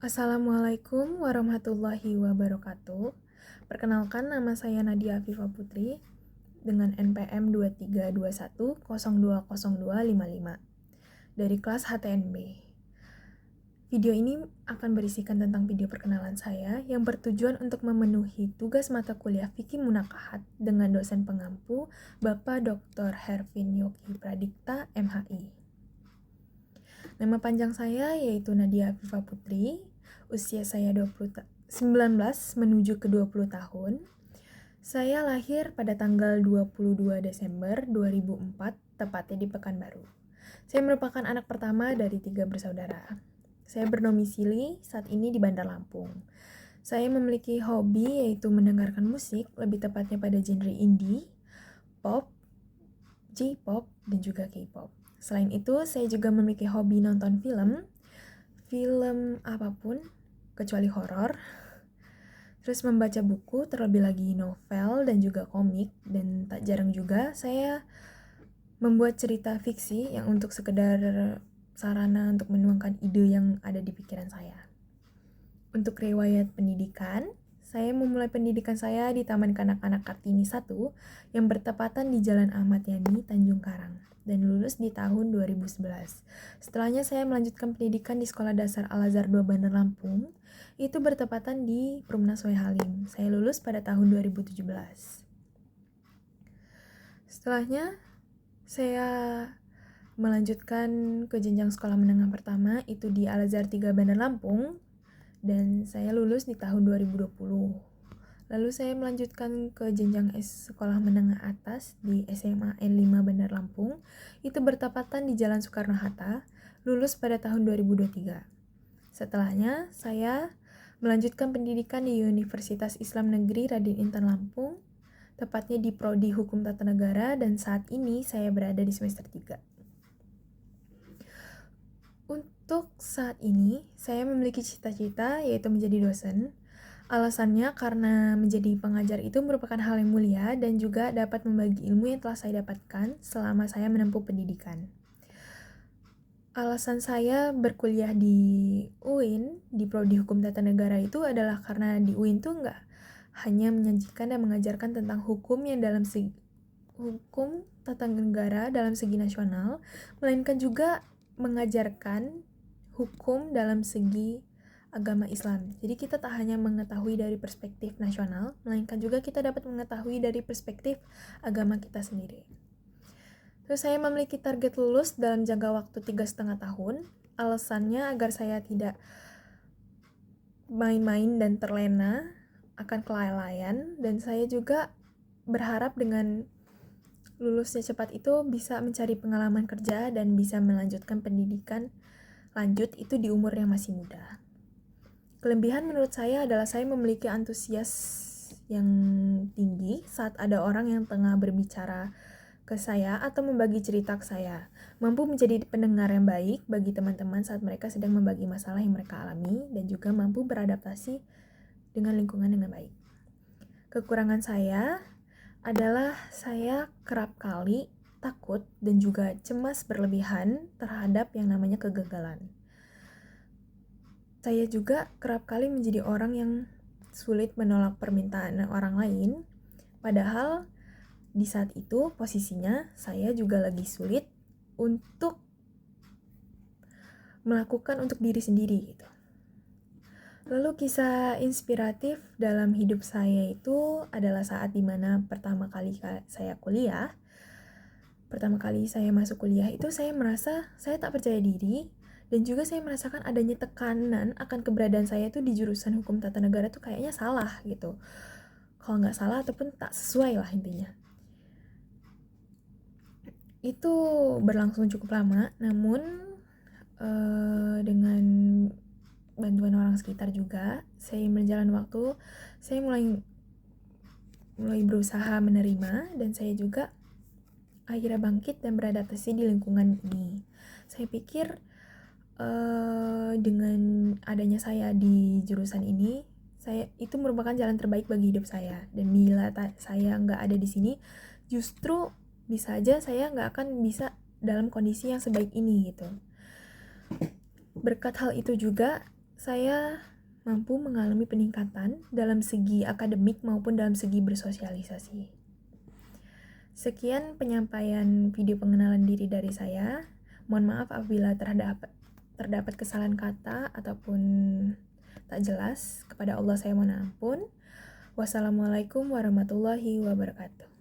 Assalamualaikum warahmatullahi wabarakatuh. Perkenalkan, nama saya Nadia Afifah Putri dengan NPM 2321020255 dari kelas HTNB. Video ini akan berisikan tentang video perkenalan saya yang bertujuan untuk memenuhi tugas mata kuliah Fikih Munakahat dengan dosen pengampu Bapak Dr. Hervin Yogi Pradipta, MHI. Nama panjang saya yaitu Nadia Afifah Putri, usia saya 19 menuju ke 20 tahun. Saya lahir pada tanggal 22 Desember 2004, tepatnya di Pekanbaru. Saya merupakan anak pertama dari 3 bersaudara. Saya berdomisili saat ini di Bandar Lampung. Saya memiliki hobi yaitu mendengarkan musik, lebih tepatnya pada genre indie, pop, J-pop, dan juga K-pop. Selain itu, saya juga memiliki hobi nonton film apapun, kecuali horor. Terus membaca buku, terlebih lagi novel dan juga komik. Dan tak jarang juga saya membuat cerita fiksi yang untuk sekedar sarana untuk menuangkan ide yang ada di pikiran saya. Untuk riwayat pendidikan, saya memulai pendidikan saya di Taman Kanak-Kanak Kartini 1 yang bertepatan di Jalan Ahmad Yani, Tanjung Karang, dan lulus di tahun 2011. Setelahnya saya melanjutkan pendidikan di Sekolah Dasar Al-Azhar 2 Bandar Lampung, itu bertepatan di Perumnas W. Halim. Saya lulus pada tahun 2017. Setelahnya saya melanjutkan ke jenjang sekolah menengah pertama, itu di Al-Azhar 3 Bandar Lampung, dan saya lulus di tahun 2020. Lalu saya melanjutkan ke jenjang sekolah menengah atas di SMA N5 Bandar Lampung, itu bertepatan di Jalan Soekarno-Hatta, lulus pada tahun 2023. Setelahnya, saya melanjutkan pendidikan di Universitas Islam Negeri Raden Intan Lampung, tepatnya di Prodi Hukum Tata Negara, dan saat ini saya berada di semester 3. Untuk saat ini, saya memiliki cita-cita yaitu menjadi dosen. Alasannya karena menjadi pengajar itu merupakan hal yang mulia dan juga dapat membagi ilmu yang telah saya dapatkan selama saya menempuh pendidikan. Alasan saya berkuliah di UIN, di Prodi Hukum Tata Negara itu adalah karena di UIN tuh nggak hanya menyajikan dan mengajarkan tentang hukum yang dalam segi hukum tata negara dalam segi nasional, melainkan juga mengajarkan hukum dalam segi agama Islam. Jadi kita tak hanya mengetahui dari perspektif nasional, melainkan juga kita dapat mengetahui dari perspektif agama kita sendiri. Terus saya memiliki target lulus dalam jangka waktu 3,5 tahun. Alasannya agar saya tidak main-main dan terlena akan kelalaian, dan saya juga berharap dengan lulusnya cepat itu bisa mencari pengalaman kerja dan bisa melanjutkan pendidikan lanjut itu di umur yang masih muda. Kelebihan menurut saya adalah saya memiliki antusias yang tinggi saat ada orang yang tengah berbicara ke saya atau membagi cerita ke saya. Mampu menjadi pendengar yang baik bagi teman-teman saat mereka sedang membagi masalah yang mereka alami, dan juga mampu beradaptasi dengan lingkungan dengan baik. Kekurangan saya adalah saya kerap kali takut dan juga cemas berlebihan terhadap yang namanya kegagalan. Saya juga kerap kali menjadi orang yang sulit menolak permintaan orang lain, padahal di saat itu posisinya saya juga lagi sulit untuk melakukan untuk diri sendiri gitu. Lalu kisah inspiratif dalam hidup saya itu adalah saat dimana pertama kali saya kuliah. Pertama kali saya masuk kuliah itu saya merasa saya tak percaya diri, dan juga saya merasakan adanya tekanan akan keberadaan saya itu di jurusan hukum tata negara tuh kayaknya salah gitu. Kalau nggak salah ataupun tak sesuai lah intinya. Itu berlangsung cukup lama, namun dengan bantuan orang sekitar juga, saya berjalan waktu, saya mulai berusaha menerima, dan saya juga akhirnya bangkit dan beradaptasi di lingkungan ini. Saya pikir dengan adanya saya di jurusan ini, saya itu merupakan jalan terbaik bagi hidup saya. Dan bila saya nggak ada di sini, justru bisa aja saya nggak akan bisa dalam kondisi yang sebaik ini gitu. Berkat hal itu juga, saya mampu mengalami peningkatan dalam segi akademik maupun dalam segi bersosialisasi. Sekian penyampaian video pengenalan diri dari saya. Mohon maaf apabila terdapat kesalahan kata ataupun tak jelas. Kepada Allah saya mohon ampun. Wassalamualaikum warahmatullahi wabarakatuh.